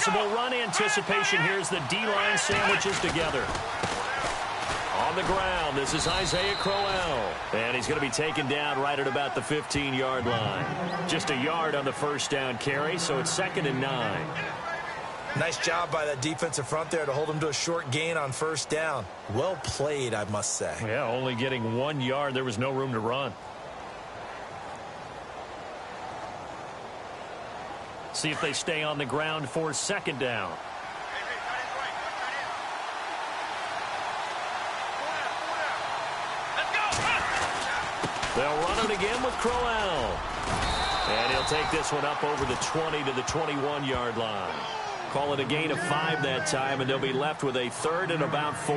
Possible run anticipation here as the D-line sandwiches together. On the ground, this is Isaiah Crowell. And he's going to be taken down right at about the 15-yard line. Just a yard on the first down carry, so it's 2nd and 9. Nice job by that defensive front there to hold him to a short gain on first down. Well played, I must say. Yeah, only getting 1 yard. There was no room to run. See if they stay on the ground for 2nd down. They'll run it again with Crowell. And he'll take this one up over the 20 to the 21-yard line. Call it a gain of 5 that time, and they'll be left with a 3rd and about 4.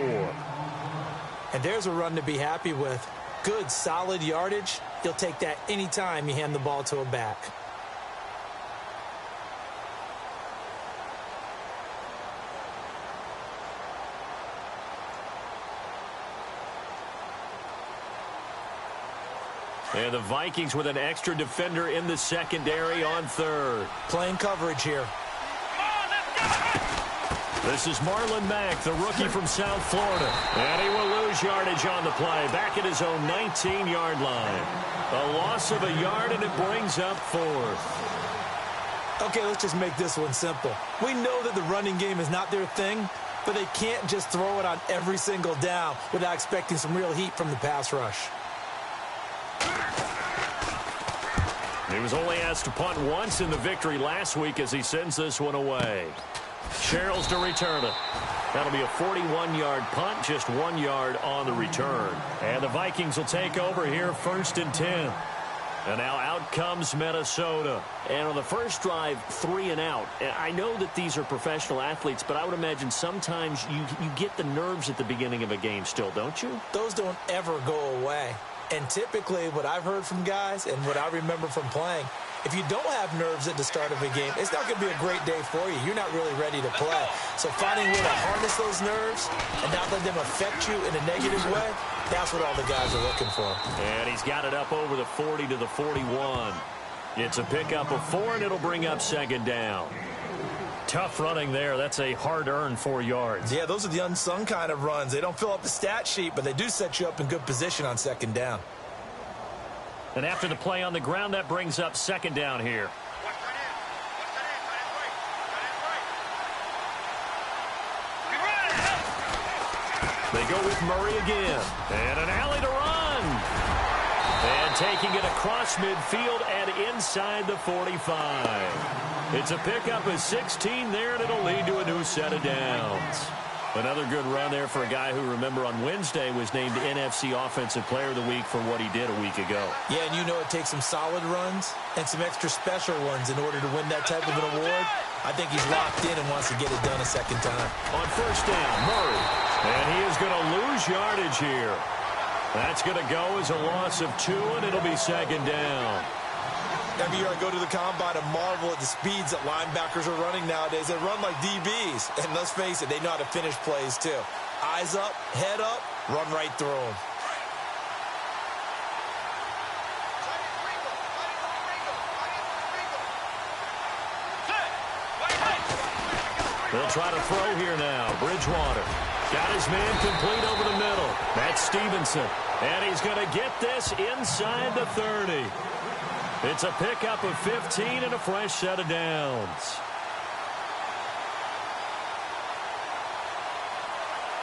And there's a run to be happy with. Good, solid yardage. You'll take that anytime you hand the ball to a back. And the Vikings with an extra defender in the secondary on 3rd. Playing coverage here. This is Marlon Mack, the rookie from South Florida. And he will lose yardage on the play, back at his own 19-yard line. A loss of a yard, and it brings up 4th. Okay, let's just make this one simple. We know that the running game is not their thing, but they can't just throw it on every single down without expecting some real heat from the pass rush. He was only asked to punt once in the victory last week as he sends this one away. Sherrills to return it. That'll be a 41-yard punt, just 1 yard on the return. And the Vikings will take over here, 1st and 10. And now out comes Minnesota. And on the first drive, 3 and out. I know that these are professional athletes, but I would imagine sometimes you get the nerves at the beginning of a game still, don't you? Those don't ever go away. And typically what I've heard from guys and what I remember from playing, if you don't have nerves at the start of a game, it's not going to be a great day for you. You're not really ready to play. So finding a way to harness those nerves and not let them affect you in a negative way, that's what all the guys are looking for. And he's got it up over the 40 to the 41. It's a pickup of 4, and it'll bring up 2nd down. Tough running there. That's a hard-earned 4 yards. Yeah, those are the unsung kind of runs. They don't fill up the stat sheet, but they do set you up in good position on 2nd down. And after the play on the ground, that brings up 2nd down here. They go with Murray again. And an alley to run. And taking it across midfield and inside the 45. It's a pickup of 16 there, and it'll lead to a new set of downs. Another good run there for a guy who, remember, on Wednesday was named NFC Offensive Player of the Week for what he did a week ago. Yeah, and you know it takes some solid runs and some extra special ones in order to win that type of an award. I think he's locked in and wants to get it done a 2nd time. On 1st down, Murray. And he is going to lose yardage here. That's going to go as a loss of 2, and it'll be 2nd down. Every year I go to the combine and marvel at the speeds that linebackers are running nowadays. They run like DBs. And let's face it, they know how to finish plays too. Eyes up, head up, run right through them. They'll try to throw here now. Bridgewater got his man complete over the middle. That's Stevenson. And he's going to get this inside the 30. It's a pickup of 15 and a fresh set of downs.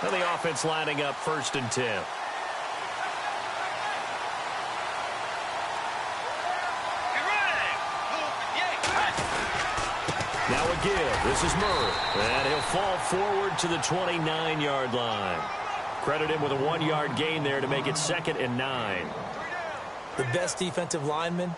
And the offense lining up 1st and 10. Now a give. This is Murray. And he'll fall forward to the 29-yard line. Credit him with a 1-yard gain there to make it 2nd and 9. The best defensive linemen,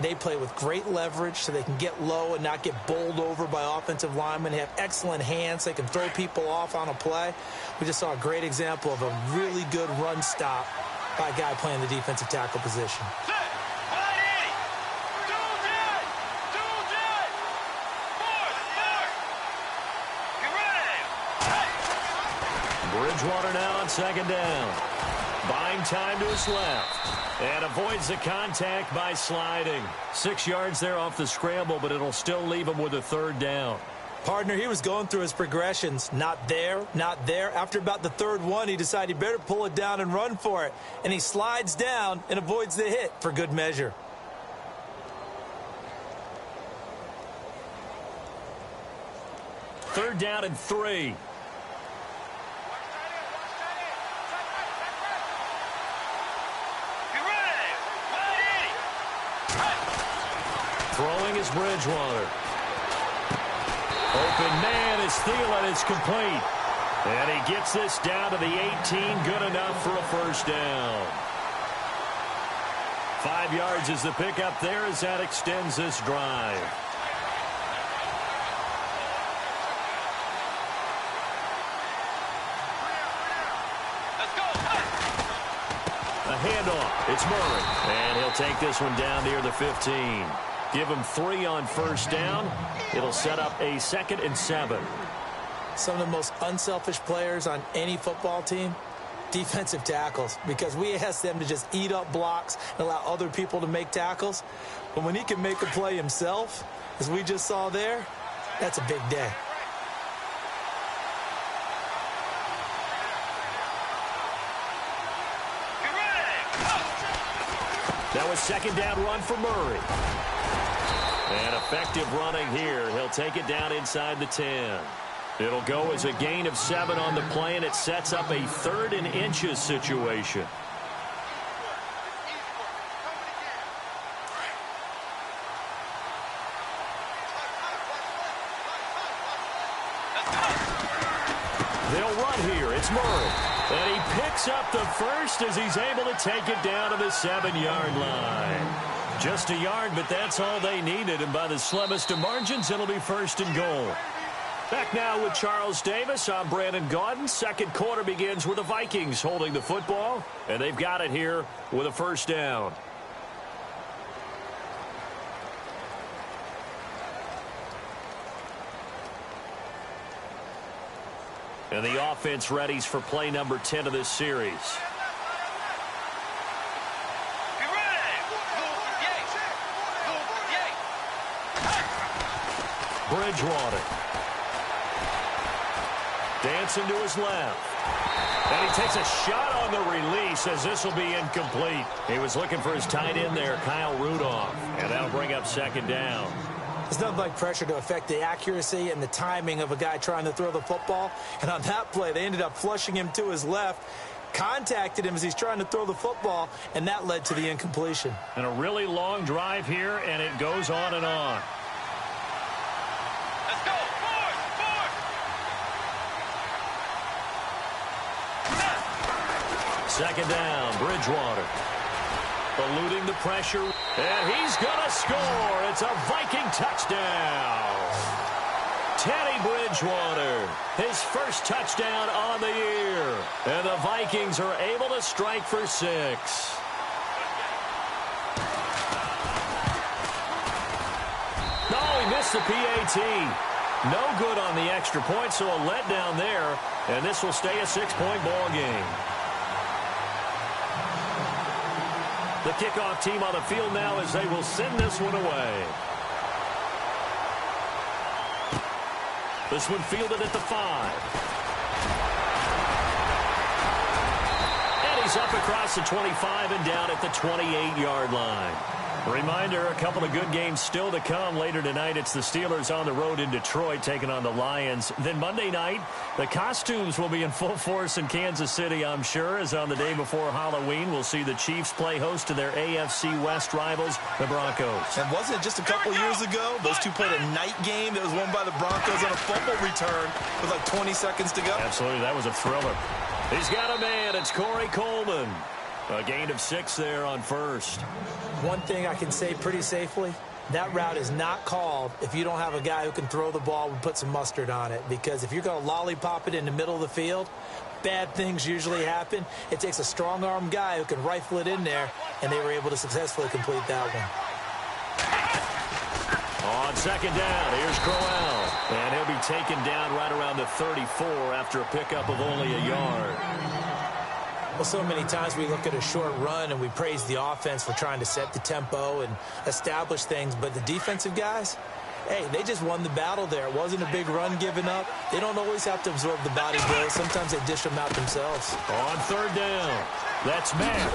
they play with great leverage so they can get low and not get bowled over by offensive linemen. They have excellent hands. They can throw people off on a play. We just saw a great example of a really good run stop by a guy playing the defensive tackle position. Bridgewater now on 2nd down. Buying time to his left. And avoids the contact by sliding. 6 yards there off the scramble, but it'll still leave him with a 3rd down. Partner, he was going through his progressions. Not there, not there. After about the third one, he decided he better pull it down and run for it. And he slides down and avoids the hit for good measure. Third down and 3. Throwing is Bridgewater. Open man is Thielen. It's complete. And he gets this down to the 18. Good enough for a first down. 5 yards is the pickup there as that extends this drive. A handoff. It's Murray. And he'll take this one down near the 15. Give him 3 on first down. It'll set up a 2nd and 7. Some of the most unselfish players on any football team, defensive tackles, because we ask them to just eat up blocks and allow other people to make tackles. But when he can make a play himself, as we just saw there, that's a big day. That was 2nd down run for Murray. And effective running here. He'll take it down inside the 10. It'll go as a gain of 7 on the play, and it sets up a 3rd and inches situation. They'll run here. It's Murray. And he picks up the first as he's able to take it down to the 7-yard line. Just a yard, but that's all they needed. And by the slimmest of margins, it'll be 1st and goal. Back now with Charles Davis. I'm Brandon Gaudin. Second quarter begins with the Vikings holding the football. And they've got it here with a first down. And the offense readies for play number 10 of this series. Bridgewater. Dancing to his left. And he takes a shot on the release as this will be incomplete. He was looking for his tight end there, Kyle Rudolph. And that'll bring up 2nd down. There's nothing like pressure to affect the accuracy and the timing of a guy trying to throw the football. And on that play, they ended up flushing him to his left, contacted him as he's trying to throw the football, and that led to the incompletion. And a really long drive here, and it goes on and on. Let's go. Second down, Bridgewater. Eluding the pressure, and he's going to score. It's a Viking touchdown. Teddy Bridgewater, his first touchdown on the year. And the Vikings are able to strike for 6. No, he missed the PAT. No good on the extra point, so a letdown there. And this will stay a 6-point ball game. The kickoff team on the field now as they will send this one away. This one fielded at the 5. And he's up across the 25 and down at the 28-yard line. Reminder, a couple of good games still to come later tonight. It's the Steelers on the road in Detroit taking on the Lions. Then Monday night, the costumes will be in full force in Kansas City, I'm sure, as on the day before Halloween, we'll see the Chiefs play host to their AFC West rivals, the Broncos. And wasn't it just a couple years ago, those two played a night game that was won by the Broncos on a fumble return with like 20 seconds to go? Absolutely, that was a thriller. He's got a man. It's Corey Coleman. A gain of 6 there on first. One thing I can say pretty safely, that route is not called if you don't have a guy who can throw the ball and put some mustard on it. Because if you're going to lollipop it in the middle of the field, bad things usually happen. It takes a strong-arm guy who can rifle it in there, and they were able to successfully complete that one. On second down, here's Crowell. And he'll be taken down right around the 34 after a pickup of only a yard. Well, so many times we look at a short run and we praise the offense for trying to set the tempo and establish things, but the defensive guys, hey, they just won the battle there. It wasn't a big run given up. They don't always have to absorb the body blows. Sometimes they dish them out themselves. On third down, that's Mack.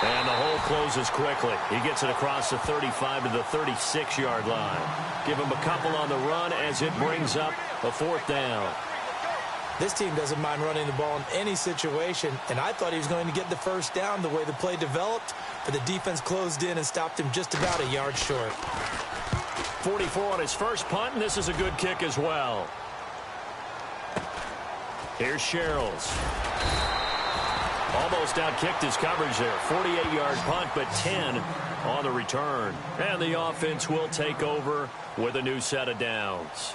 And the hole closes quickly. He gets it across the 35 to the 36-yard line. Give him a couple on the run as it brings up a fourth down. This team doesn't mind running the ball in any situation, and I thought he was going to get the first down the way the play developed, but the defense closed in and stopped him just about a yard short. 44 on his first punt, and this is a good kick as well. Here's Sherrills. Almost outkicked his coverage there. 48-yard punt, but 10 on the return. And the offense will take over with a new set of downs.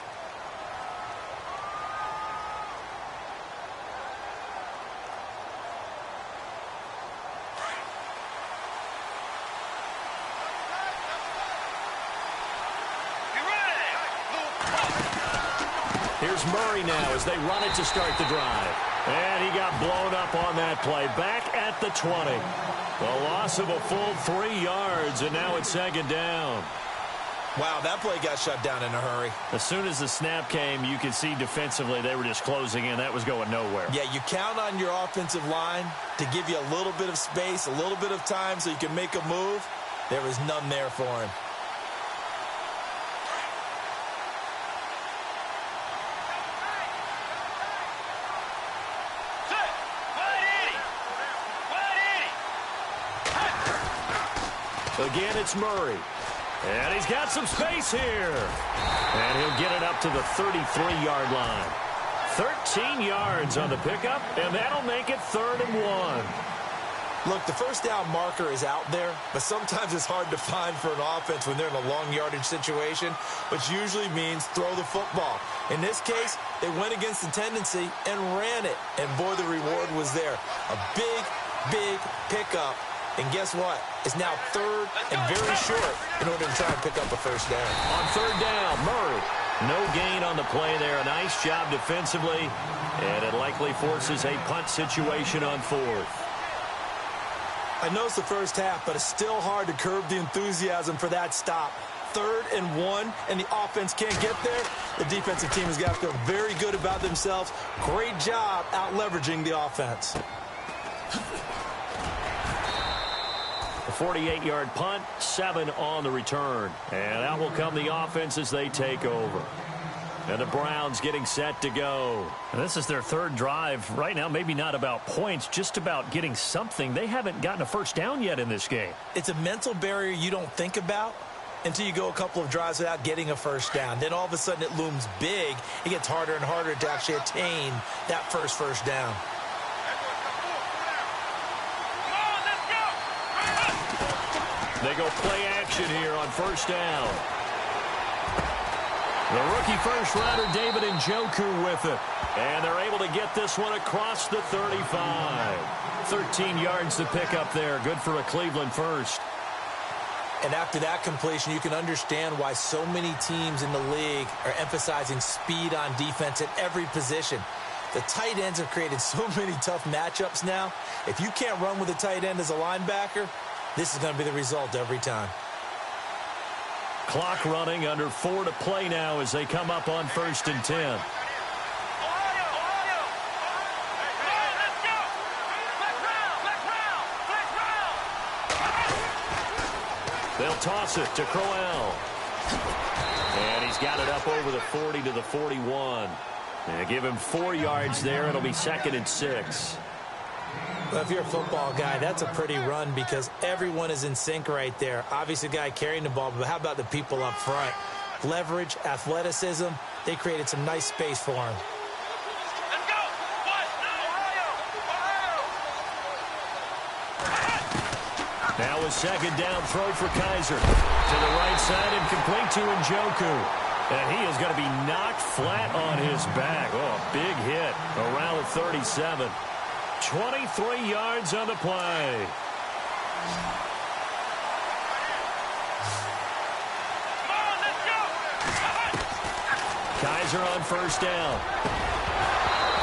Here's Murray now as they run it to start the drive. And he got blown up on that play. Back at the 20. A loss of a full 3 yards, and now it's second down. Wow, that play got shut down in a hurry. As soon as the snap came, you could see defensively they were just closing in. That was going nowhere. Yeah, you count on your offensive line to give you a little bit of space, a little bit of time so you can make a move. There was none there for him. Again, it's Murray. And he's got some space here. And he'll get it up to the 33-yard line. 13 yards on the pickup, and that'll make it 3rd and 1. Look, the first down marker is out there, but sometimes it's hard to find for an offense when they're in a long yardage situation, which usually means throw the football. In this case, they went against the tendency and ran it. And, boy, the reward was there. A big, big pickup. And guess what? It's now 3rd and very short in order to try and pick up a first down. On 3rd down, Murray. No gain on the play there. A nice job defensively. And it likely forces a punt situation on 4th. I know it's the first half, but it's still hard to curb the enthusiasm for that stop. 3rd and 1, and the offense can't get there. The defensive team has got to feel very good about themselves. Great job out-leveraging the offense. A 48-yard punt, 7 on the return. And out will come the offense as they take over. And the Browns getting set to go. And this is their 3rd drive. Right now, maybe not about points, just about getting something. They haven't gotten a first down yet in this game. It's a mental barrier you don't think about until you go a couple of drives without getting a first down. Then all of a sudden it looms big. It gets harder and harder to actually attain that first down. They go play action here on first down. The rookie first-rounder David Njoku with it. And they're able to get this one across the 35. 13 yards to pick up there. Good for a Cleveland first. And after that completion, you can understand why so many teams in the league are emphasizing speed on defense at every position. The tight ends have created so many tough matchups now. If you can't run with a tight end as a linebacker, this is going to be the result every time. Clock running, under 4 to play now as they come up on 1st and 10. They'll toss it to Crowell. And he's got it up over the 40 to the 41. And give him 4 yards there. It'll be 2nd and 6. Well, if you're a football guy, that's a pretty run because everyone is in sync right there. Obviously, the guy carrying the ball, but how about the people up front? Leverage, athleticism, they created some nice space for him. Now a 2nd down throw for Kaiser. To the right side and complete to Njoku. And he is going to be knocked flat on his back. Oh, a big hit around the 37. 23 yards on the play. Kaiser on first down.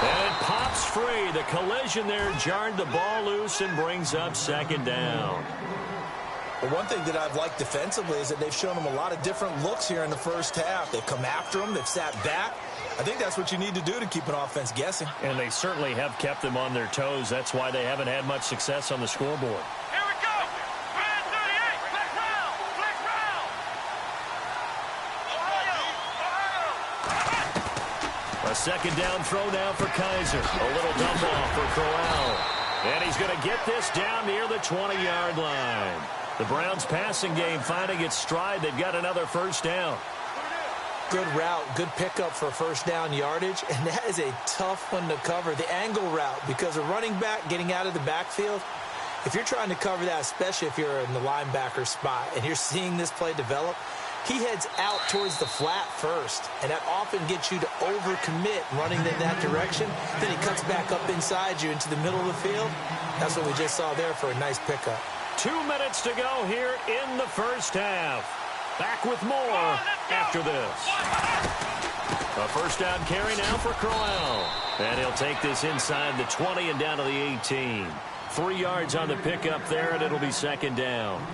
And it pops free. The collision there jarred the ball loose and brings up 2nd down. But one thing that I've liked defensively is that they've shown them a lot of different looks here in the first half. They've come after them. They've sat back. I think that's what you need to do to keep an offense guessing. And they certainly have kept them on their toes. That's why they haven't had much success on the scoreboard. Here we go. Man 38. Flex round. Flex round. Ohio. A second down throw now for Kaiser. A little dump off for Crowell. And he's going to get this down near the 20-yard line. The Browns passing game finding its stride. They've got another first down. Good route, good pickup for first down yardage, and that is a tough one to cover. The angle route, because a running back getting out of the backfield, if you're trying to cover that, especially if you're in the linebacker spot and you're seeing this play develop, he heads out towards the flat first, and that often gets you to overcommit running in that direction. Then he cuts back up inside you into the middle of the field. That's what we just saw there for a nice pickup. 2 minutes to go here in the first half. Back with more after this. A first down carry now for Crowell. And he'll take this inside the 20 and down to the 18. 3 yards on the pickup there, and it'll be second down.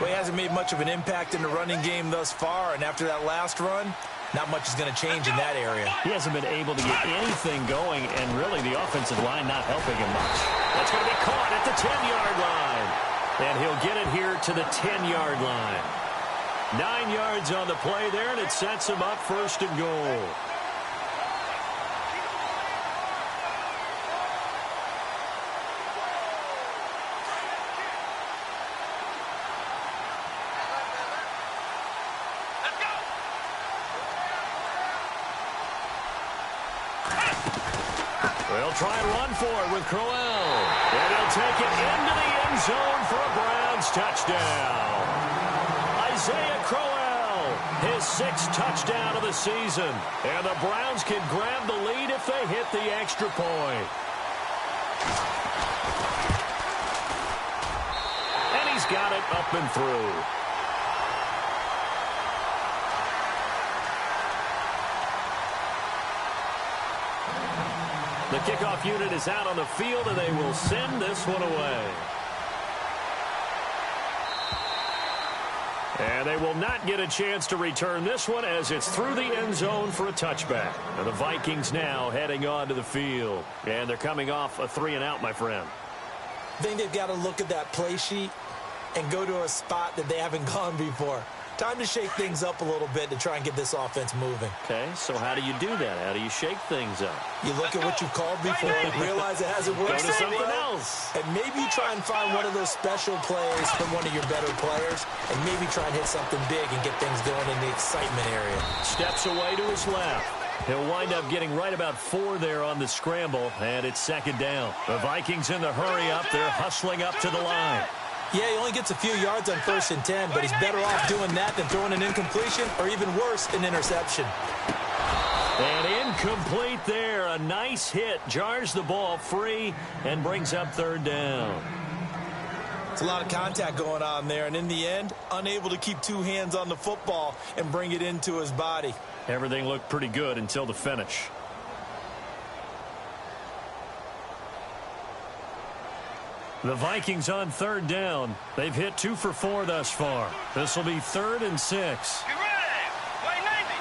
Well, he hasn't made much of an impact in the running game thus far, and after that last run, not much is going to change in that area. He hasn't been able to get anything going, and really the offensive line not helping him much. That's going to be caught at the 10-yard line. And he'll get it here to the 10-yard line. 9 yards on the play there, and it sets him up first and goal. They'll try and run for it with Crowell. And he'll take it into the end zone for a Browns touchdown. Isaiah Crowell, his 6th touchdown of the season. And the Browns can grab the lead if they hit the extra point. And he's got it up and through. The kickoff unit is out on the field, and they will send this one away. And they will not get a chance to return this one as it's through the end zone for a touchback. And the Vikings now heading onto the field. And they're coming off a 3-and-out, my friend. I think they've got to look at that play sheet and go to a spot that they haven't gone before. Time to shake things up a little bit to try and get this offense moving. Okay, so how do you do that? How do you shake things up? You look at what you've called before, realize it hasn't worked. Go to something else. And maybe you try and find one of those special plays from one of your better players, and maybe try and hit something big and get things going in the excitement area. Steps away to his left. He'll wind up getting right about 4 there on the scramble, and it's second down. The Vikings in the hurry up. They're hustling up to the line. Yeah, he only gets a few yards on 1st and 10, but he's better off doing that than throwing an incompletion, or even worse, an interception. And incomplete there. A nice hit. Jars the ball free and brings up 3rd down. It's a lot of contact going on there, and in the end, unable to keep 2 hands on the football and bring it into his body. Everything looked pretty good until the finish. The Vikings on 3rd down. They've hit 2 for 4 thus far. This will be 3rd and 6. Get ready. Play 90.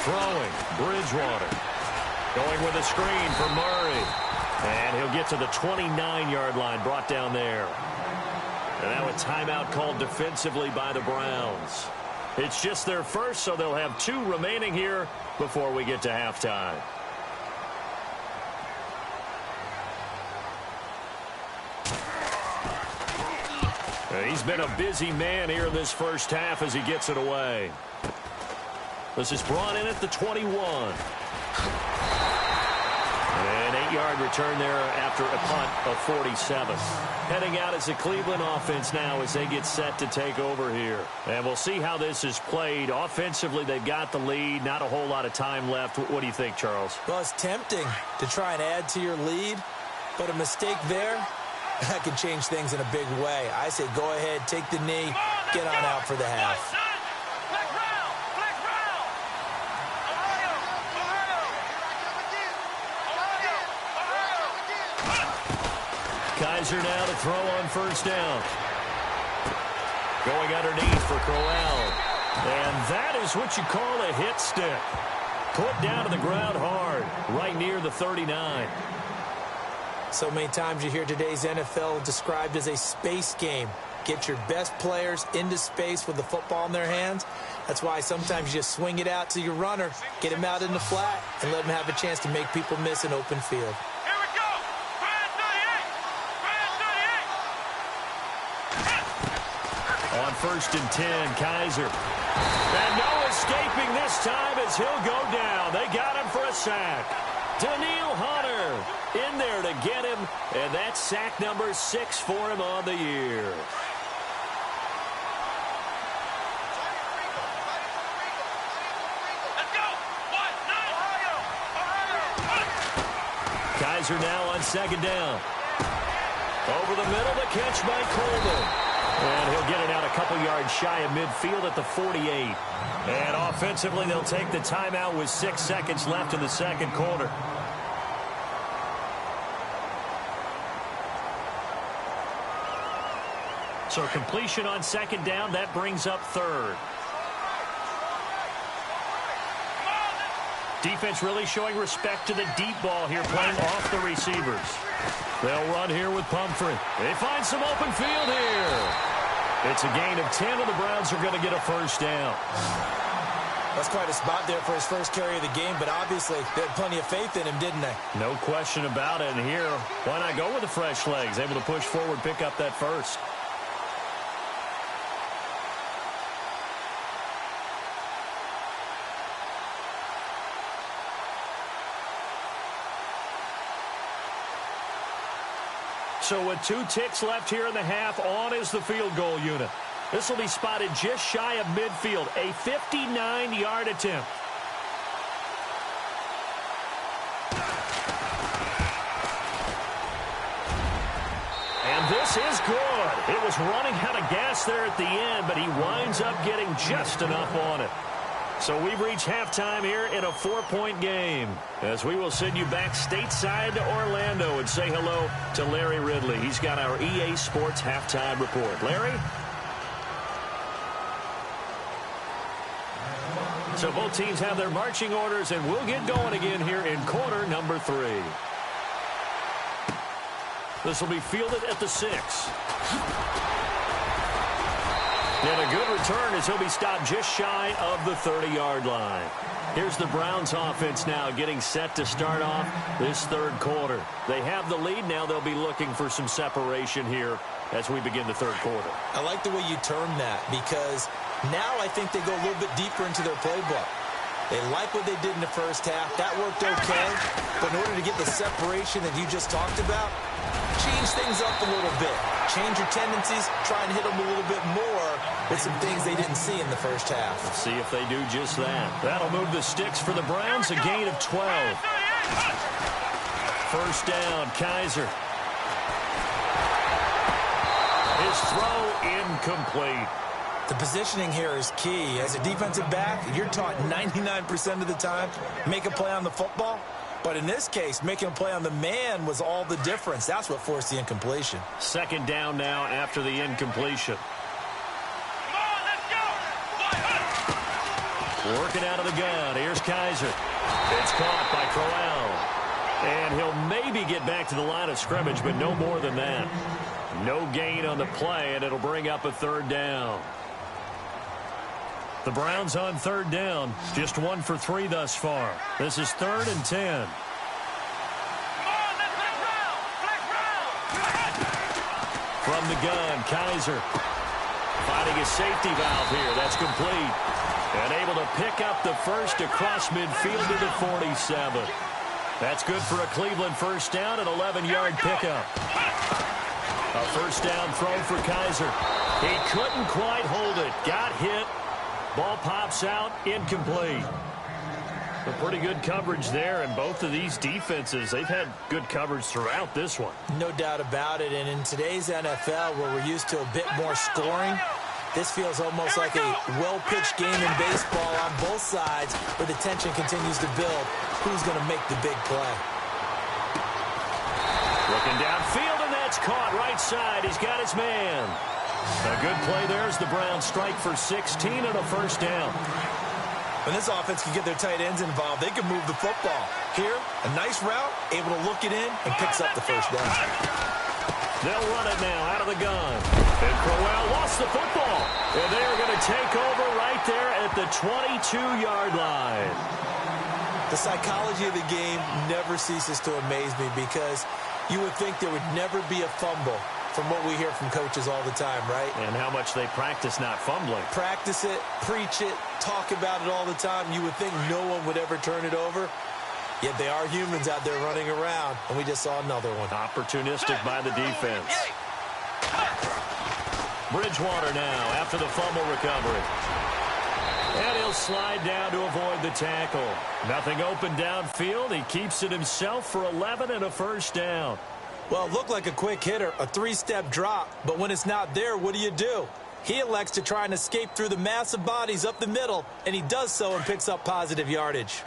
Throwing. Bridgewater. Going with a screen for Murray. And he'll get to the 29-yard line, brought down there. And now a timeout called defensively by the Browns. It's just their first, so they'll have 2 remaining here before we get to halftime. He's been a busy man here in this first half as he gets it away. This is brought in at the 21. An 8-yard return there after a punt of 47. Heading out as the Cleveland offense now as they get set to take over here. And we'll see how this is played. Offensively, they've got the lead. Not a whole lot of time left. What do you think, Charles? Well, it's tempting to try and add to your lead, but a mistake there, that can change things in a big way. I say go ahead, take the knee, get on out for the half. Kaiser now to throw on first down. Going underneath for Crowell. And that is what you call a hit stick. Put down to the ground hard, right near the 39. So many times you hear today's NFL described as a space game. Get your best players into space with the football in their hands. That's why sometimes you just swing it out to your runner, get him out in the flat, and let him have a chance to make people miss an open field. Here we go. Brand 38. On first and 10, Kaiser. And no escaping this time as he'll go down. They got him for a sack. Daniil Hunter in there to get him, and that's sack number 6 for him on the year. Let's go. Kaiser now on second down. Over the middle, the catch by Coleman. And he'll get it out a couple yards shy of midfield at the 48. And offensively, they'll take the timeout with 6 seconds left in the second quarter. So completion on second down, that brings up third. Defense really showing respect to the deep ball here, playing off the receivers. They'll run here with Pumphrey. They find some open field here. It's a gain of 10, and the Browns are going to get a first down. That's quite a spot there for his first carry of the game, but obviously they had plenty of faith in him, didn't they? No question about it. And here, why not go with the fresh legs? Able to push forward, pick up that first. So with 2 ticks left here in the half, on is the field goal unit. This will be spotted just shy of midfield, a 59-yard attempt. And this is good. It was running out of gas there at the end, but he winds up getting just enough on it. So we've reached halftime here in a 4-point game, as we will send you back stateside to Orlando and say hello to Larry Ridley. He's got our EA Sports halftime report. Larry? So both teams have their marching orders, and we'll get going again here in quarter number 3. This will be fielded at the 6. And a good return as he'll be stopped just shy of the 30-yard line. Here's the Browns offense now getting set to start off this third quarter. They have the lead. Now they'll be looking for some separation here as we begin the third quarter. I like the way you term that, because now I think they go a little bit deeper into their playbook. They like what they did in the first half. That worked okay. But in order to get the separation that you just talked about, change things up a little bit. Change your tendencies. Try and hit them a little bit more with some things they didn't see in the first half. Let's see if they do just that. That'll move the sticks for the Browns, a gain of 12. First down, Kaiser. His throw incomplete. The positioning here is key. As a defensive back, you're taught 99% of the time, make a play on the football. But in this case, making a play on the man was all the difference. That's what forced the incompletion. Second down now after the incompletion. Come on, let's go. Working out of the gun. Here's Kaiser. It's caught by Crowell. And he'll maybe get back to the line of scrimmage, but no more than that. No gain on the play, and it'll bring up a third down. The Browns on third down, just 1 for 3 thus far. This is 3rd and 10. Come on, let's flex round. From the gun, Kaiser finding a safety valve here. That's complete. And able to pick up the first across midfield to the 47. That's good for a Cleveland first down, an 11-yard pickup. A first down throw for Kaiser. He couldn't quite hold it. Got hit. Ball pops out, incomplete. A pretty good coverage there, and both of these defenses, they've had good coverage throughout this one. No doubt about it, and in today's NFL, where we're used to a bit more scoring, this feels almost like a well-pitched game in baseball on both sides, where the tension continues to build. Who's going to make the big play? Looking downfield, and that It's caught right side. He's got his man. A good play there as the Browns strike for 16 and a first down. When this offense can get their tight ends involved, they can move the football. Here, a nice route, able to look it in, and picks up the first down. They'll run it now out of the gun. And Crowell lost the football. And they are going to take over right there at the 22-yard line. The psychology of the game never ceases to amaze me because you would think there would never be a fumble from what we hear from coaches all the time, right? And how much they practice not fumbling. Practice it, preach it, talk about it all the time. You would think no one would ever turn it over. Yet they are humans out there running around, and we just saw another one. Opportunistic by the defense. Bridgewater now after the fumble recovery. And he'll slide down to avoid the tackle. Nothing open downfield. He keeps it himself for 11 and a first down. Well, it looked like a quick hitter, a three-step drop, but when it's not there, what do? He elects to try and escape through the massive bodies up the middle, and he does so and picks up positive yardage.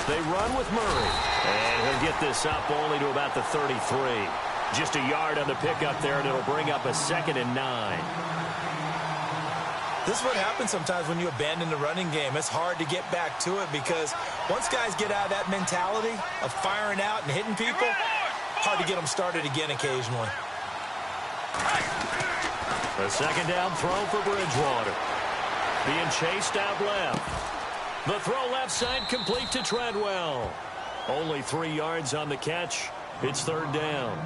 They run with Murray, and he'll get this up only to about the 33. Just a yard on the pickup there, and it'll bring up a 2nd and 9. This is what happens sometimes when you abandon the running game. It's hard to get back to it because once guys get out of that mentality of firing out and hitting people, hard to get them started again occasionally. A 2nd down throw for Bridgewater. Being chased out left. The throw left side complete to Treadwell. Only 3 yards on the catch. It's 3rd down.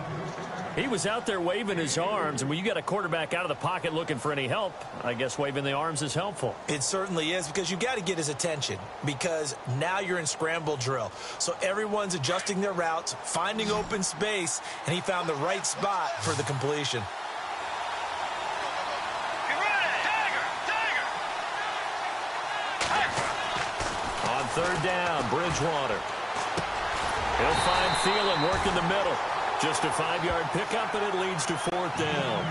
He was out there waving his arms, and when you got a quarterback out of the pocket looking for any help, I guess waving the arms is helpful. It certainly is because you got to get his attention because now you're in scramble drill. So everyone's adjusting their routes, finding open space, and he found the right spot for the completion. On 3rd down, Bridgewater. He'll find Thielen working the middle. Just a 5-yard pickup, and it leads to 4th down.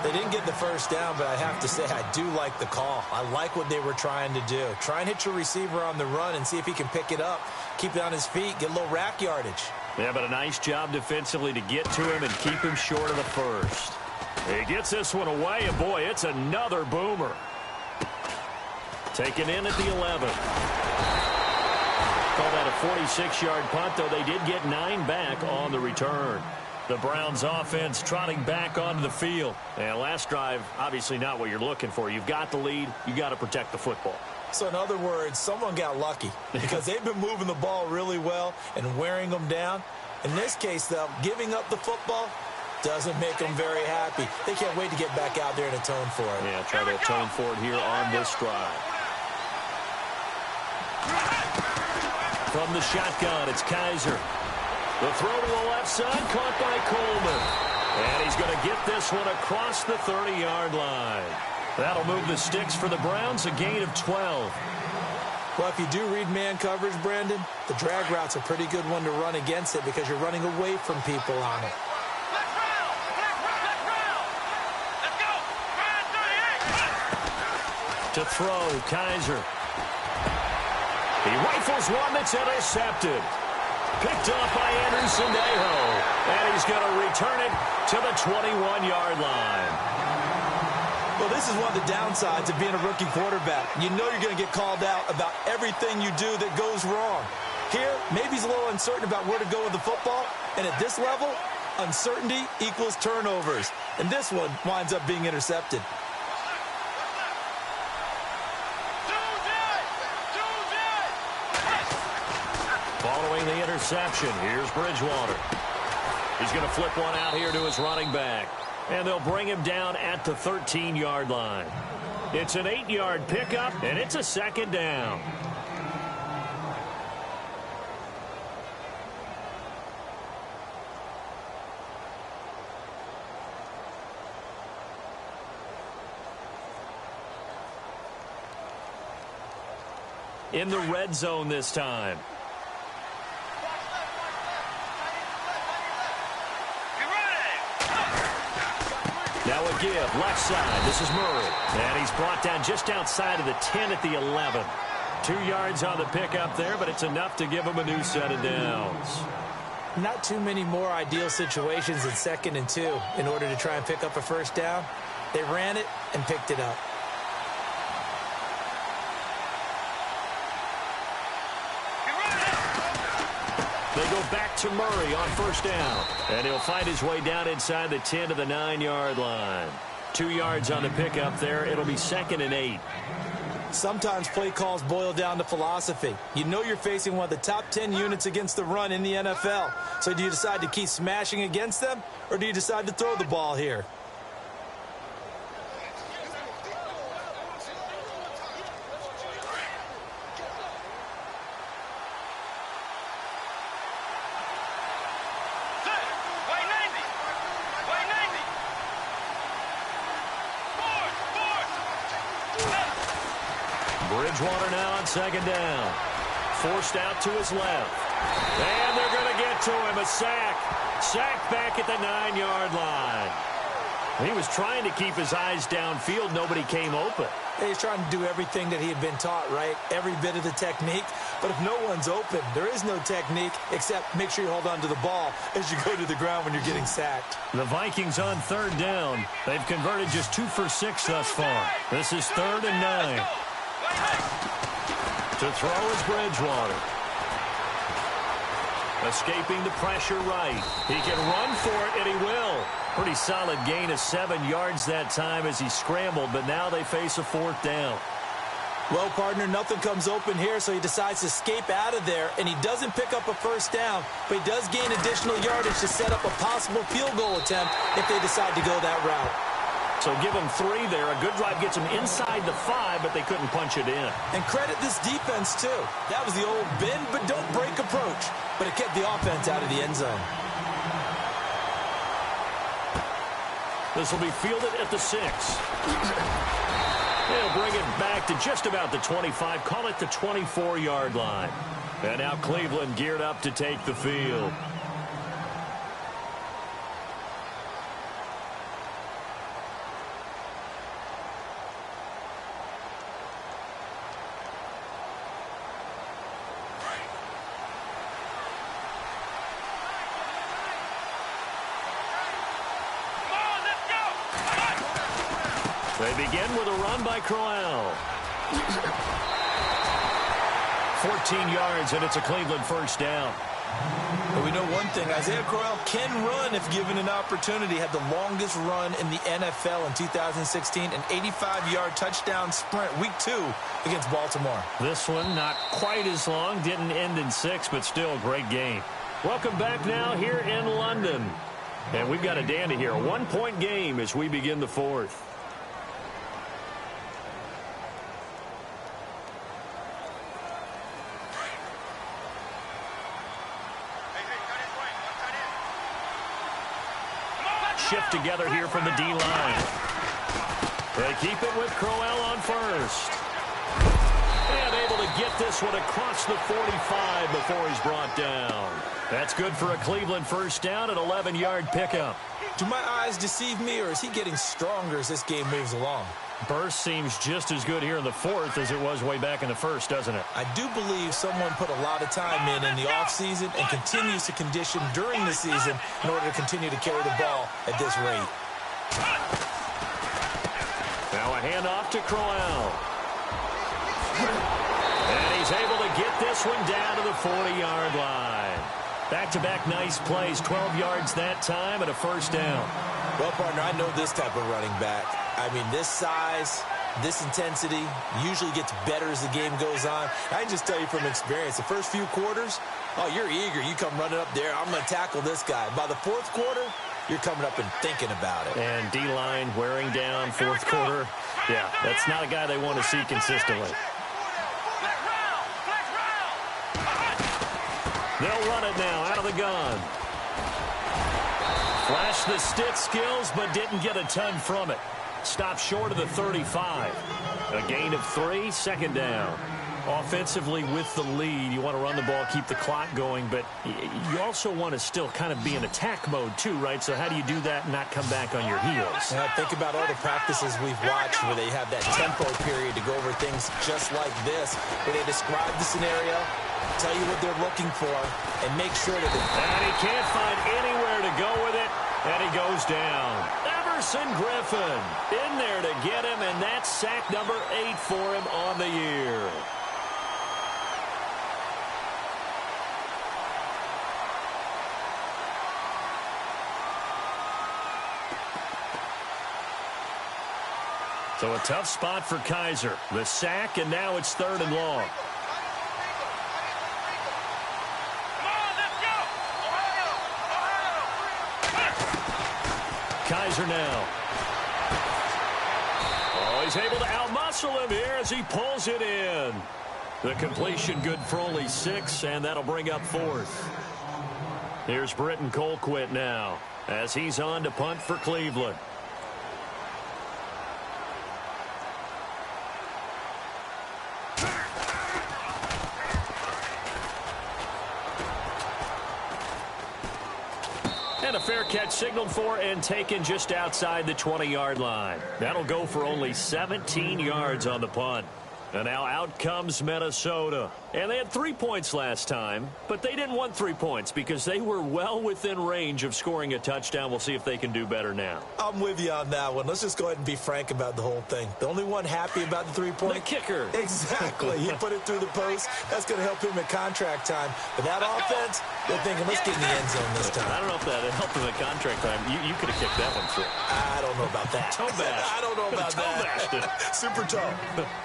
They didn't get the first down, but I have to say I do like the call. I like what they were trying to do. Try and hit your receiver on the run and see if he can pick it up, keep it on his feet, get a little rack yardage. Yeah, but a nice job defensively to get to him and keep him short of the first. He gets this one away, and boy, it's another boomer. Taken in at the 11. Call that a 46-yard punt, though they did get 9 back on the return. The Browns offense trotting back onto the field. And last drive, obviously not what you're looking for. You've got the lead. You got to protect the football. So in other words, someone got lucky because they've been moving the ball really well and wearing them down. In this case, though, giving up the football doesn't make them very happy. They can't wait to get back out there and atone for it. Yeah, try to atone for it here on this drive. From the shotgun, it's Kaiser. The throw to the left side, caught by Coleman. And he's going to get this one across the 30-yard line. That'll move the sticks for the Browns, a gain of 12. Well, if you do read man coverage, Brandon, the drag route's a pretty good one to run against it because you're running away from people on it. Let's go. To throw, Kaiser. He rifles one that's intercepted. Picked up by Anderson-Dejo. And he's going to return it to the 21-yard line. Well, this is one of the downsides of being a rookie quarterback. You know you're going to get called out about everything you do that goes wrong. Here, maybe he's a little uncertain about where to go with the football. And at this level, uncertainty equals turnovers. And this one winds up being intercepted. Following the interception, here's Bridgewater. He's going to flip one out here to his running back. And they'll bring him down at the 13-yard line. It's an 8-yard pickup, and it's a 2nd down. In the red zone this time. Now a give. Left side. This is Murray. And he's brought down just outside of the 10 at the 11. 2 yards on the pickup there, but it's enough to give him a new set of downs. Not too many more ideal situations in 2nd and 2 in order to try and pick up a first down. They ran it and picked it up. They go back to Murray on first down. And he'll find his way down inside the 10 to the 9-yard line. 2 yards on the pickup there. It'll be 2nd and 8. Sometimes play calls boil down to philosophy. You know you're facing one of the top 10 units against the run in the NFL. So do you decide to keep smashing against them, or do you decide to throw the ball here? Bridgewater now on 2nd down. Forced out to his left. And they're going to get to him. A sack. Sack back at the 9-yard line. He was trying to keep his eyes downfield. Nobody came open. He's trying to do everything that he had been taught, right? Every bit of the technique. But if no one's open, there is no technique except make sure you hold on to the ball as you go to the ground when you're getting sacked. The Vikings on 3rd down. They've converted just 2 for 6 thus far. This is 3rd and 9. To throw is Bridgewater. Escaping the pressure right. He can run for it, and he will. Pretty solid gain of 7 yards that time as he scrambled, but now they face a 4th down. Well, partner, nothing comes open here, so he decides to escape out of there, and he doesn't pick up a first down, but he does gain additional yardage to set up a possible field goal attempt if they decide to go that route. So give them 3 there. A good drive gets them inside the 5, but they couldn't punch it in. And credit this defense, too. That was the old bend but don't break approach, but it kept the offense out of the end zone. This will be fielded at the 6. They'll bring it back to just about the 25. Call it the 24-yard line. And now Cleveland geared up to take the field. They begin with a run by Crowell. 14 yards, and it's a Cleveland first down. But we know one thing, Isaiah Crowell can run if given an opportunity. Had the longest run in the NFL in 2016, an 85-yard touchdown sprint, week 2 against Baltimore. This one not quite as long, didn't end in 6, but still a great game. Welcome back now here in London. And we've got a dandy here, a 1-point game as we begin the 4th. Shift together here from the D-line. They keep it with Crowell on first. And able to get this one across the 45 before he's brought down. That's good for a Cleveland first down, an 11-yard pickup. Do my eyes deceive me, or is he getting stronger as this game moves along? Burst seems just as good here in the 4th as it was way back in the 1st, doesn't it? I do believe someone put a lot of time in the offseason and continues to condition during the season in order to continue to carry the ball at this rate. Now a handoff to Crowell. And he's able to get this one down to the 40-yard line. Back-to-back nice plays, 12 yards that time and a first down. Well, partner, I know this type of running back. I mean, this size, this intensity usually gets better as the game goes on. I can just tell you from experience, the first few quarters, oh, you're eager. You come running up there, I'm going to tackle this guy. By the 4th quarter, you're coming up and thinking about it. And D-line wearing down 4th quarter. Yeah, that's not a guy they want to see consistently. They'll run it now out of the gun. Flashed the stick skills, but didn't get a ton from it. Stopped short of the 35. A gain of 3, 2nd down. Offensively with the lead, you want to run the ball, keep the clock going, but you also want to still kind of be in attack mode too, right? So how do you do that and not come back on your heels? Yeah, think about all the practices we've watched where they have that tempo period to go over things just like this, where they describe the scenario, tell you what they're looking for, and make sure that And he can't find anywhere to go with it, and he goes down. Everson Griffin in there to get him, and that's sack number 8 for him on the year. So a tough spot for Kaiser. The sack, and now it's 3rd and long. Come on, let's go! Ohio! Kaiser now. Oh, he's able to outmuscle him here as he pulls it in. The completion good for only 6, and that'll bring up 4th. Here's Britton Colquitt now as he's on to punt for Cleveland. And a fair catch signaled for and taken just outside the 20-yard line. That'll go for only 17 yards on the punt. And now out comes Minnesota. And they had 3 points last time, but they didn't want 3 points because they were well within range of scoring a touchdown. We'll see if they can do better now. I'm with you on that one. Let's just go ahead and be frank about the whole thing. The only one happy about the 3-point? The kicker. Exactly. He put it through the post. That's going to help him at contract time. But that offense, they're thinking, let's get in the end zone this time. I don't know if that helped him at contract time. You could have kicked that one through. I don't know about that. Toe bash. I don't know about bashed it. that. Super toe.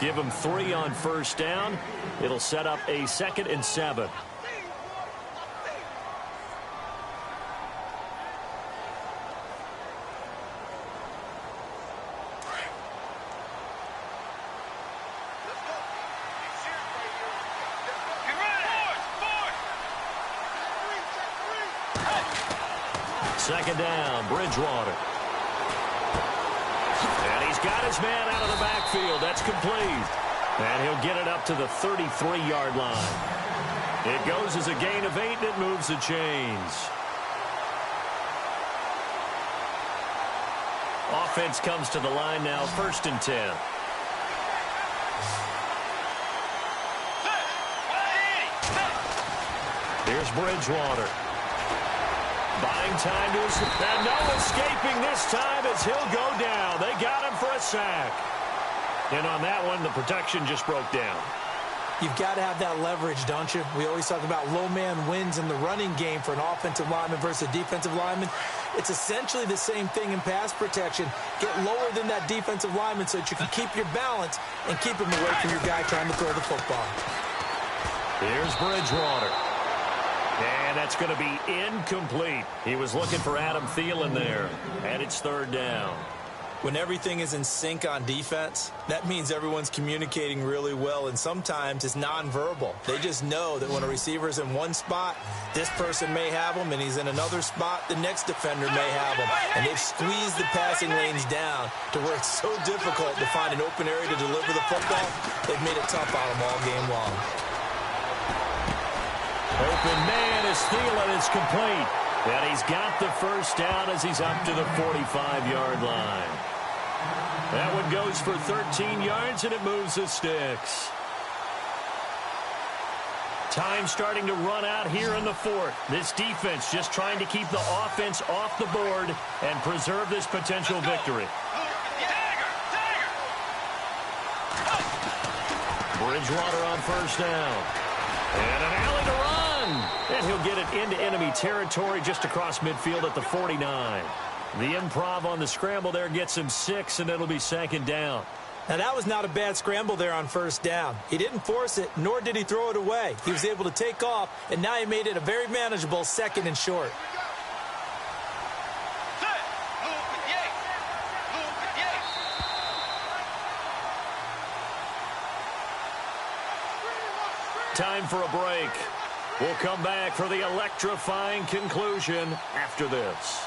Give him 3 on 1st down. It'll set up a 2nd and 7. Get ready! Forward! 2nd down, Bridgewater. And he's got his man out of the backfield. That's complete. And he'll get it up to the 33-yard line. It goes as a gain of 8, and it moves the chains. Offense comes to the line now, 1st and 10. Here's Bridgewater. Buying time to his... And no escaping this time as he'll go down. They got him for a sack. And on that one, the protection just broke down. You've got to have that leverage, don't you? We always talk about low man wins in the running game for an offensive lineman versus a defensive lineman. It's essentially the same thing in pass protection. Get lower than that defensive lineman so that you can keep your balance and keep him away from your guy trying to throw the football. Here's Bridgewater. And that's going to be incomplete. He was looking for Adam Thielen there. And it's 3rd down. When everything is in sync on defense, that means everyone's communicating really well, and sometimes it's nonverbal. They just know that when a receiver's in one spot, this person may have him, and he's in another spot, the next defender may have him. And they've squeezed the passing lanes down to where it's so difficult to find an open area to deliver the football. They've made it tough on them all game long. Open man is Thielen. It's complete. And he's got the 1st down as he's up to the 45-yard line. That one goes for 13 yards, and it moves the sticks. Time starting to run out here in the 4th. This defense just trying to keep the offense off the board and preserve this potential victory. Bridgewater on 1st down. And an alley to run. And he'll get it into enemy territory just across midfield at the 49. The improv on the scramble there gets him 6, and it'll be 2nd down. Now, that was not a bad scramble there on 1st down. He didn't force it, nor did he throw it away. He was able to take off, and now he made it a very manageable 2nd and short. Time for a break. We'll come back for the electrifying conclusion after this.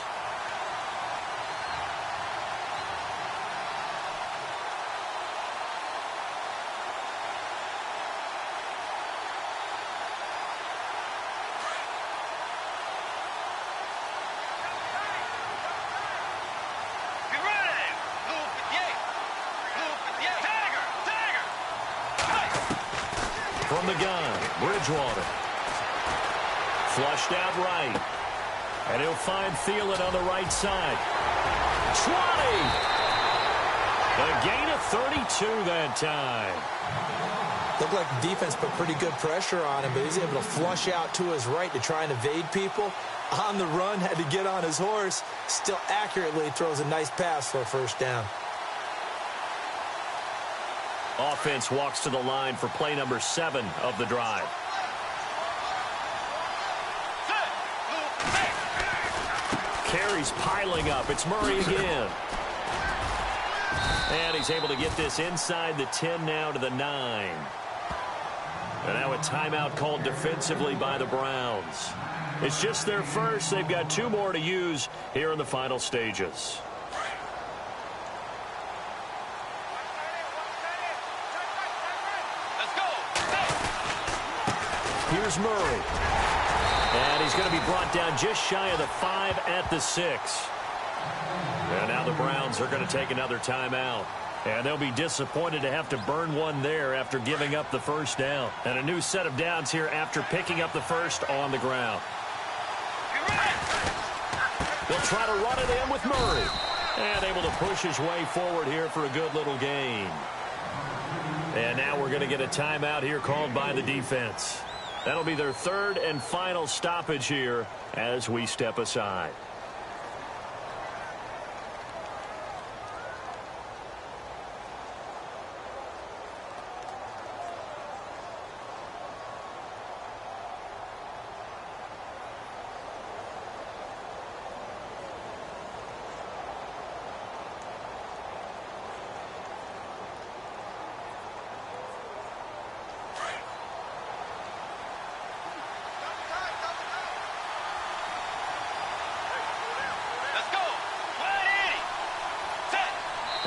From the gun, Bridgewater. Flushed out right. And he'll find Thielen on the right side. 20! A gain of 32 that time. Looked like the defense put pretty good pressure on him, but he was able to flush out to his right to try and evade people. On the run, had to get on his horse. Still accurately throws a nice pass for a first down. Offense walks to the line for play number 7 of the drive. Carries piling up. It's Murray again. And he's able to get this inside the 10 now to the 9. And now a timeout called defensively by the Browns. It's just their first. They've got 2 more to use here in the final stages. Let's go. Here's Murray. And he's going to be brought down just shy of the 5 at the 6. And now the Browns are going to take another timeout. And they'll be disappointed to have to burn one there after giving up the first down. And a new set of downs here after picking up the first on the ground. They'll try to run it in with Murray. And able to push his way forward here for a good little gain. And now we're going to get a timeout here called by the defense. That'll be their 3rd and final stoppage here as we step aside.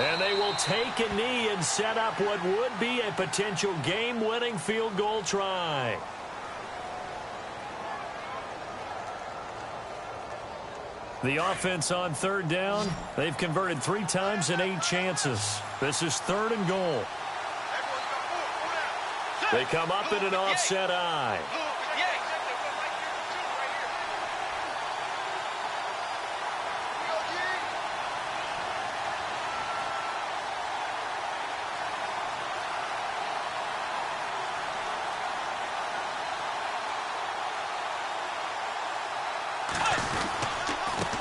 And they will take a knee and set up what would be a potential game-winning field goal try. The offense on 3rd down, they've converted 3 times in 8 chances. This is 3rd and goal. They come up in an offset eye.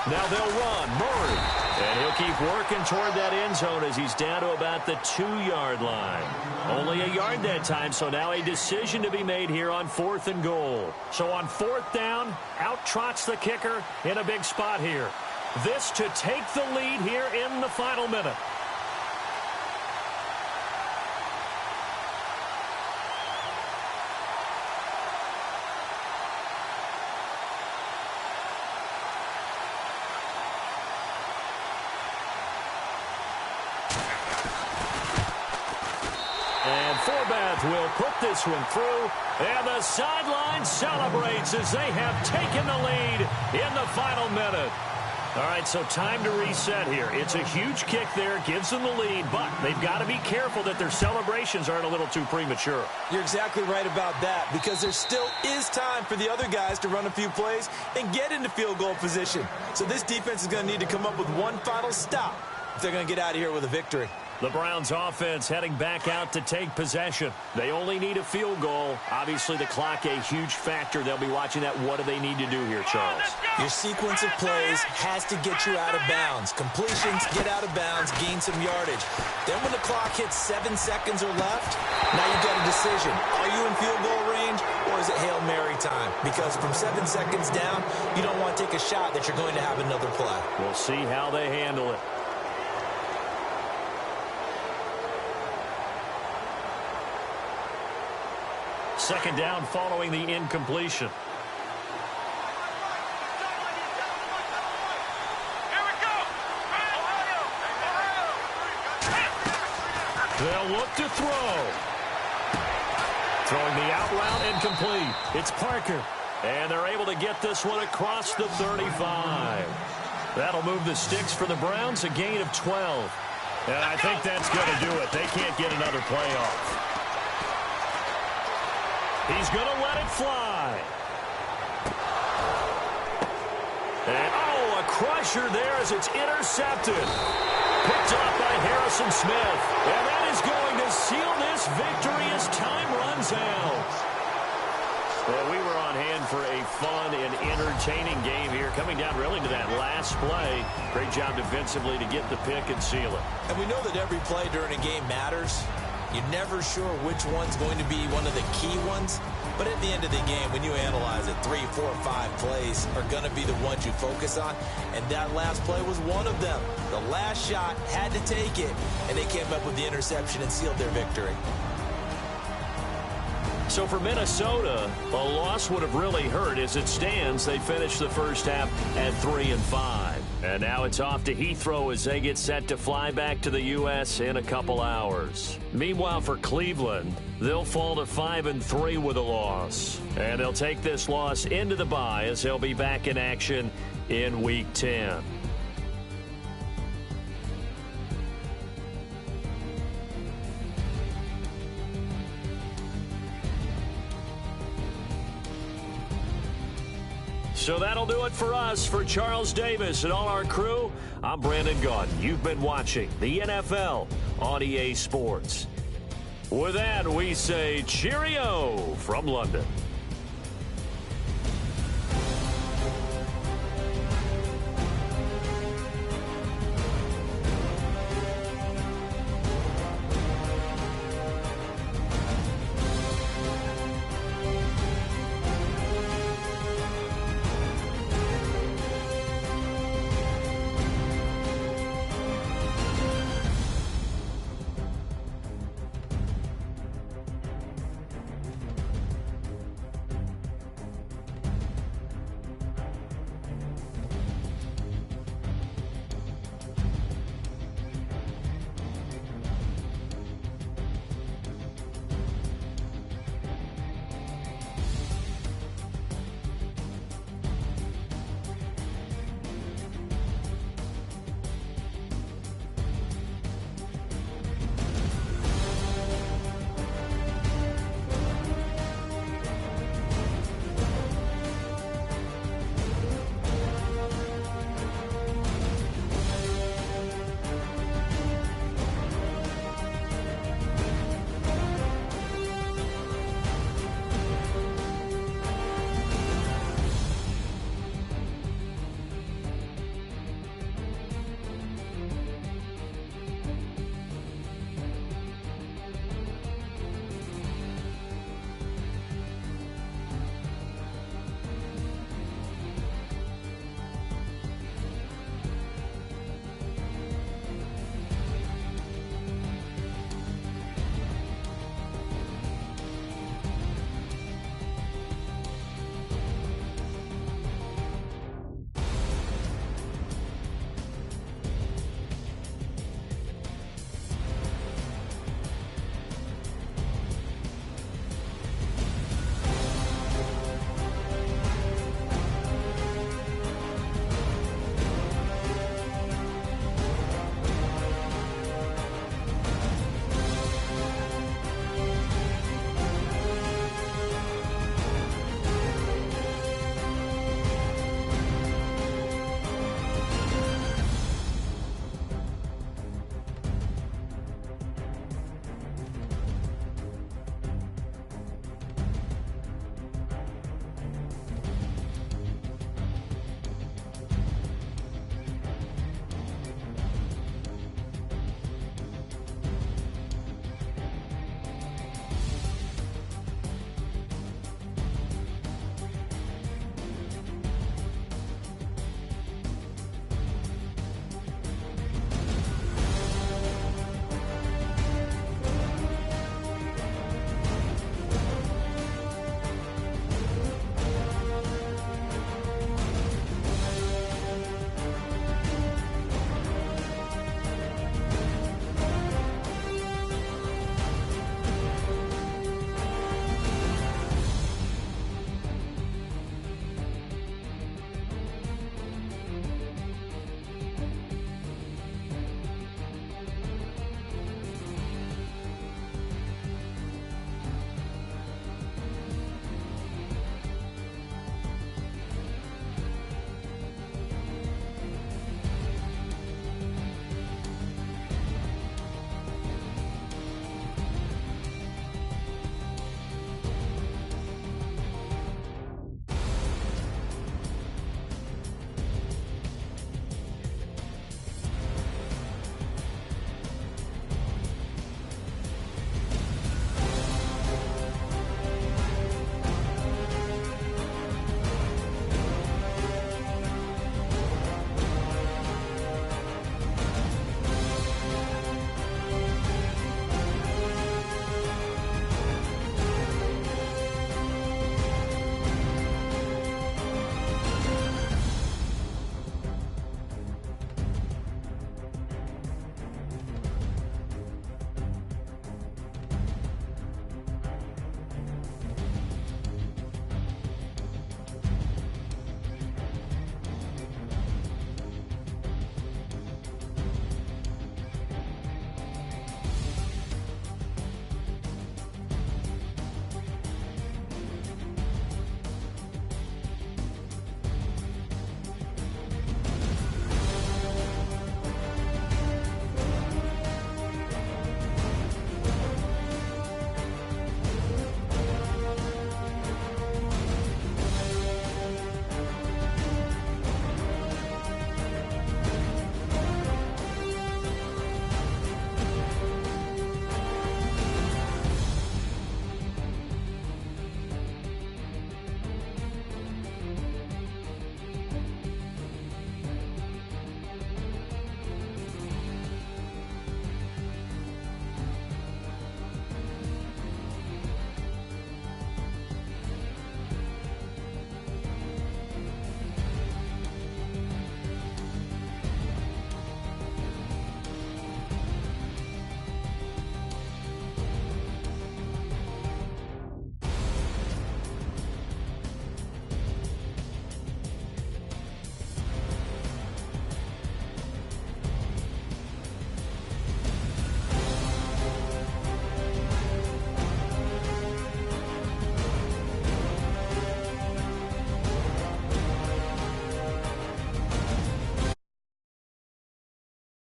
Now they'll run. Murray. And he'll keep working toward that end zone as he's down to about the 2-yard line. Only a yard that time, so now a decision to be made here on 4th and goal. So on 4th down, out trots the kicker in a big spot here. This to take the lead here in the final minute. Will put this one through, and the sideline celebrates as they have taken the lead in the final minute. All right, so time to reset here. It's a huge kick there, gives them the lead, but they've got to be careful that their celebrations aren't a little too premature. You're exactly right about that, because there still is time for the other guys to run a few plays and get into field goal position. So this defense is going to need to come up with one final stop if they're going to get out of here with a victory. The Browns offense heading back out to take possession. They only need a field goal. Obviously, the clock a huge factor. They'll be watching that. What do they need to do here, Charles? Your sequence of plays has to get you out of bounds. Completions, get out of bounds, gain some yardage. Then when the clock hits 7 seconds or left, now you've got a decision. Are you in field goal range, or is it Hail Mary time? Because from 7 seconds down, you don't want to take a shot that you're going to have another play. We'll see how they handle it. Second down following the incompletion. Here we go. They'll look to throw. Throwing the out route incomplete. It's Parker. And they're able to get this one across the 35. That'll move the sticks for the Browns, a gain of 12. And I think that's going to do it. They can't get another play off. He's going to let it fly. And, oh, a crusher there as it's intercepted. Picked up by Harrison Smith. And that is going to seal this victory as time runs out. Well, we were on hand for a fun and entertaining game here, coming down really to that last play. Great job defensively to get the pick and seal it. And we know that every play during a game matters. You're never sure which one's going to be one of the key ones. But at the end of the game, when you analyze it, 3, 4, 5 plays are going to be the ones you focus on. And that last play was one of them. The last shot had to take it, and they came up with the interception and sealed their victory. So for Minnesota, a loss would have really hurt. As it stands, they finished the first half at 3-5. And now it's off to Heathrow as they get set to fly back to the U.S. in a couple hours. Meanwhile, for Cleveland, they'll fall to 5-3 with a loss. And they'll take this loss into the bye as they'll be back in action in Week 10. So that'll do it for us. For Charles Davis and all our crew, I'm Brandon Gaudin. You've been watching the NFL on EA Sports. With that, we say cheerio from London.